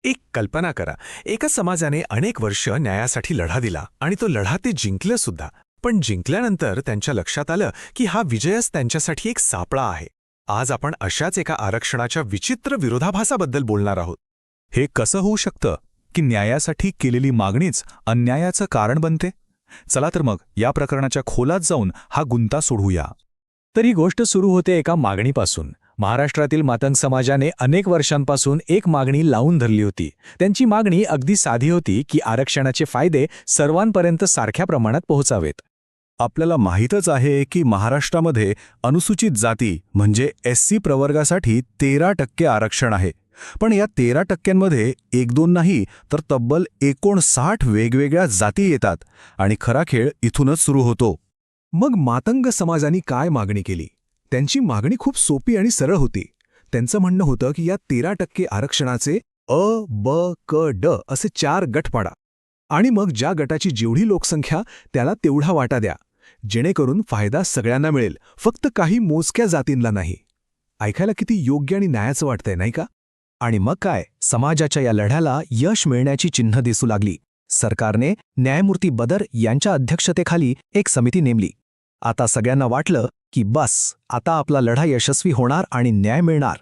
एक कल्पना करा, एका समाजाने अनेक वर्ष न्यायासाठी लढा दिला आणि तो लढा ते जिंकलं सुद्धा. पण जिंकल्यानंतर त्यांच्या लक्षात आलं की हा विजयच त्यांच्यासाठी एक सापळा आहे. आज आपण अशाच एका आरक्षणाच्या विचित्र विरोधाभासाबद्दल बोलणार आहोत. हे कसं होऊ शकतं की न्यायासाठी केलेली मागणीच अन्यायाचं कारण बनते? चला तर मग या प्रकरणाच्या खोलात जाऊन हा गुंता सोडवूया. तर ही गोष्ट सुरू होते एका मागणीपासून. महाराष्ट्रातील मातंग समाजाने अनेक वर्षांपासून एक मागणी लावून धरली होती. त्यांची मागणी अगदी साधी होती की आरक्षणाचे फायदे सर्वांपर्यंत सारख्या प्रमाणात पोहोचावेत. आपल्याला माहीतच आहे की महाराष्ट्रामध्ये अनुसूचित जाती म्हणजे SC प्रवर्गासाठी 13% आरक्षण आहे. पण या 13%मध्ये 1-2 नाही तर तब्बल 59 वेगवेगळ्या जाती येतात आणि खरा खेळ इथूनच सुरू होतो. मग मातंग समाजाने काय मागणी केली? त्यांची मागणी खूप सोपी आणि सरळ होती. त्यांचं म्हणणं होतं की या 13% आरक्षणाचे अ, ब, क, ड असे 4 गट पाडा आणि मग ज्या गटाची जेवढी लोकसंख्या त्याला तेवढा वाटा द्या, जेणेकरून फायदा सगळ्यांना मिळेल, फक्त काही मोजक्या जातींना नाही. ऐकायला किती योग्य आणि न्यायाचं वाटतंय, नाही का? आणि मग काय, समाजाच्या या लढ्याला यश मिळण्याची चिन्ह दिसू लागली. सरकारने न्यायमूर्ती बदर यांच्या अध्यक्षतेखाली एक समिती नेमली. आता सगळ्यांना वाटलं की बस, आता आपला लढा यशस्वी होणार आणि न्याय मिळणार.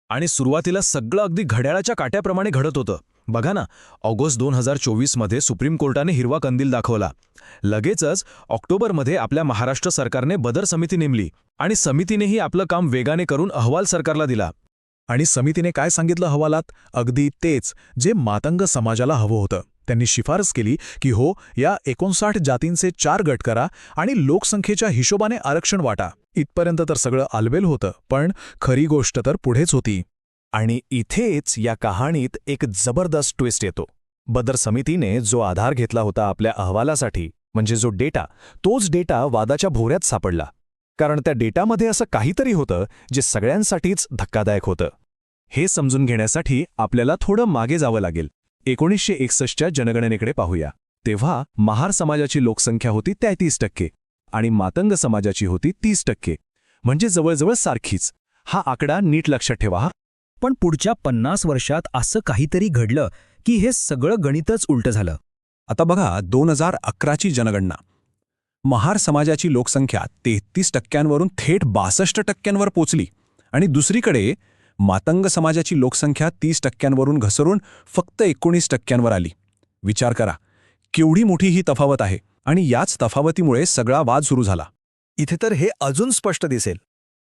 आणि सुरुवातीला सगळं अगदी घड्याळाच्या काट्याप्रमाणे घडत होतं. बघा ना, ऑगस्ट 2024मध्ये सुप्रीम कोर्टाने हिरवा कंदील दाखवला. लगेचच ऑक्टोबरमध्ये आपल्या महाराष्ट्र सरकारने बदर समिती नेमली आणि समितीनेही आपलं काम वेगाने करून अहवाल सरकारला दिला. आणि समितीने काय सांगितलं अहवालात? अगदी तेच जे मातंग समाजाला हवं होतं. त्यांनी शिफारस केली की हो, या 59 जातींचे 4 गट करा आणि लोकसंख्येच्या हिशोबाने आरक्षण वाटा. इथपर्यंत तर सगळं आलबेल होतं, पण खरी गोष्ट तर पुढेच होती. आणि इथेच या कहाणीत एक जबरदस्त ट्विस्ट येतो. बदर समितीने जो आधार घेतला होता आपल्या अहवालासाठी, म्हणजे जो डेटा, तोच डेटा वादाच्या भोवऱ्यात सापडला. कारण त्या डेटामध्ये असं काहीतरी होतं जे सगळ्यांसाठीच धक्कादायक होतं. हे समजून घेण्यासाठी आपल्याला थोडं मागे जावं लागेल. 1961च्या जनगणनेकडे पाहूया. तेव्हा महार समाजाची लोकसंख्या होती 33% आणि मातंग समाजाची होती 30%, म्हणजे जवळजवळ सारखीच. हा आकडा नीट लक्षात ठेवा हा. पण पुढच्या 50 वर्षात असं काहीतरी घडलं की हे सगळं गणितच उलटं झालं. आता बघा, 2011ची जनगणना. महार समाजाची लोकसंख्या 33%वरून थेट 62%वर पोचली आणि दुसरीकडे मातंग समाजाची लोकसंख्या 30%वरून घसरून फक्त 19%वर आली. विचार करा, केवढी मोठी ही तफावत आहे. आणि याच तफावतीमुळे सगळा वाद सुरू झाला. इथे तर हे अजून स्पष्ट दिसेल.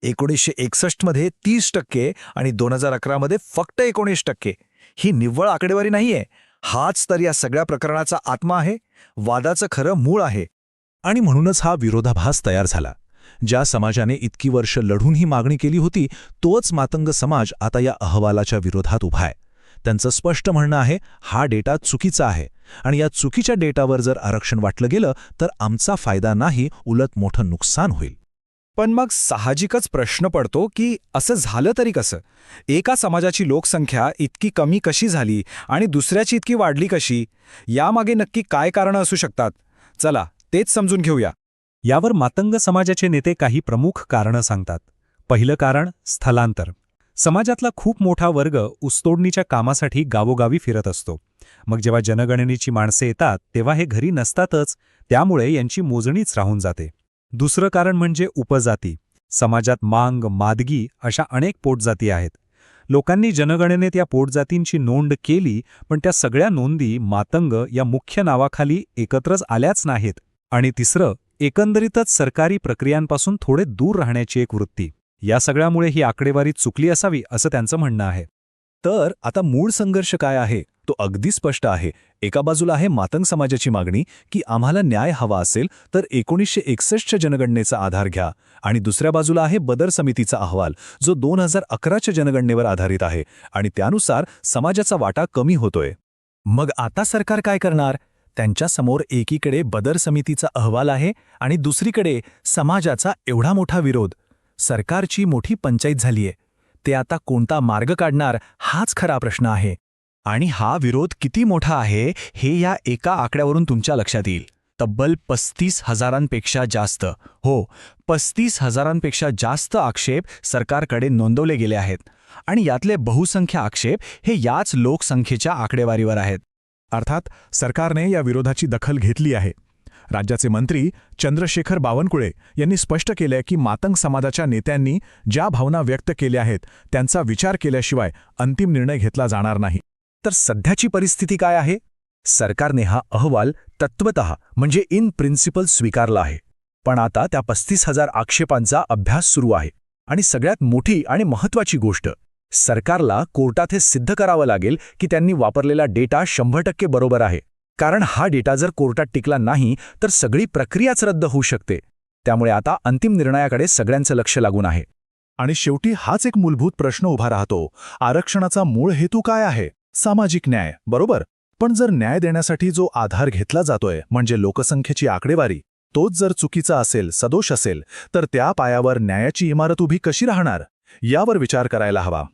1961मध्ये 30% आणि 2011मध्ये फक्त 19%. ही निव्वळ आकडेवारी नाहीये. हाच तर या सगळ्या प्रकरणाचा आत्मा आहे, वादाचं खरं मूळ आहे. आणि म्हणूनच हा विरोधाभास तयार झाला. ज्या समाजाने इतकी वर्ष लढून ही मागणी केली होती, तोच मातंग समाज आता या अहवालाच्या विरोधात उभा आहे. त्यांचं स्पष्ट म्हणणं आहे, हा डेटा चुकीचा आहे आणि या चुकीच्या डेटावर जर आरक्षण वाटलं गेलं तर आमचा फायदा नाही, उलट मोठं नुकसान होईल. पण मग साहजिकच प्रश्न पडतो की असं झालं तरी कसं? एका समाजाची लोकसंख्या इतकी कमी कशी झाली आणि दुसऱ्याची इतकी वाढली कशी? यामागे नक्की काय कारणं असू शकतात? चला, तेच समजून घेऊया. यावर मातंग समाजाचे नेते काही प्रमुख कारणं सांगतात. पहिलं कारण, स्थलांतर. समाजातला खूप मोठा वर्ग ऊसतोडणीच्या कामासाठी गावोगावी फिरत असतो. मग जेव्हा जनगणनेची माणसे येतात तेव्हा हे घरी नसतातच, त्यामुळे यांची मोजणीच राहून जाते. दुसरं कारण म्हणजे उपजाती. समाजात मांग, मादगी अशा अनेक पोटजाती आहेत. लोकांनी जनगणनेत या पोटजातींची नोंद केली, पण त्या सगळ्या नोंदी मातंग या मुख्य नावाखाली एकत्रच आल्याच नाहीत. आणि तिसरं, एकंदरीतच सरकारी प्रक्रियांपासून थोडे दूर राहण्याची एक वृत्ती. या सगळ्यामुळे ही आकडेवारी चुकली असावी असं त्यांचं म्हणणं आहे. तर आता मूळ संघर्ष काय आहे तो अगदी स्पष्ट आहे. एका बाजूला आहे मातंग समाजाची मागणी की आम्हाला न्याय हवा असेल तर 1961च्या जनगणनेचा आधार घ्या, आणि दुसऱ्या बाजूला आहे बदर समितीचा अहवाल जो 2011च्या जनगणनेवर आधारित आहे आणि त्यानुसार समाजाचा वाटा कमी होतोय. मग आता सरकार काय करणार? त्यांच्यासमोर एकीकडे बदर समितीचा अहवाल आहे आणि दुसरीकडे समाजाचा एवढा मोठा विरोध. सरकारची मोठी पंचायत झालीये. ते आता कोणता मार्ग काढणार हाच खरा प्रश्न आहे. आणि हा विरोध किती मोठा आहे हे या एका आकड्यावरून तुमच्या लक्षात येईल. तब्बल 35,000पेक्षा जास्त, हो 35,000पेक्षा जास्त आक्षेप सरकारकडे नोंदवले गेले आहेत. आणि यातले बहुसंख्य आक्षेप हे याच लोकसंख्येच्या आकडेवारीवर आहेत. अर्थात सरकारने या विरोधाची दखल घेतली आहे. राज्याचे मंत्री चंद्रशेखर बावनकुळे यांनी स्पष्ट केलंय की मातंग समाजाच्या नेत्यांनी ज्या भावना व्यक्त केल्या आहेत त्यांचा विचार केल्याशिवाय अंतिम निर्णय घेतला जाणार नाही. तर सध्याची परिस्थिती काय आहे? सरकारने हा अहवाल तत्वतः म्हणजे इन प्रिन्सिपल स्वीकारला आहे. पण आता त्या 35,000 आक्षेपांचा अभ्यास सुरू आहे. आणि सगळ्यात मोठी आणि महत्त्वाची गोष्ट, सरकारला कोर्टात हे सिद्ध करावं लागेल की त्यांनी वापरलेला डेटा 100% बरोबर आहे. कारण हा डेटा जर कोर्टात टिकला नाही तर सगळी प्रक्रियाच रद्द होऊ शकते. त्यामुळे आता अंतिम निर्णयाकडे सगळ्यांचं लक्ष लागून आहे. आणि शेवटी हाच एक मूलभूत प्रश्न उभा राहतो. आरक्षणाचा मूळ हेतू काय आहे? सामाजिक न्याय, बरोबर? पण जर न्याय देण्यासाठी जो आधार घेतला जातोय म्हणजे लोकसंख्येची आकडेवारी, तोच जर चुकीचा असेल, सदोष असेल, तर त्या पायावर न्यायाची इमारत उभी कशी राहणार? यावर विचार करायला हवा.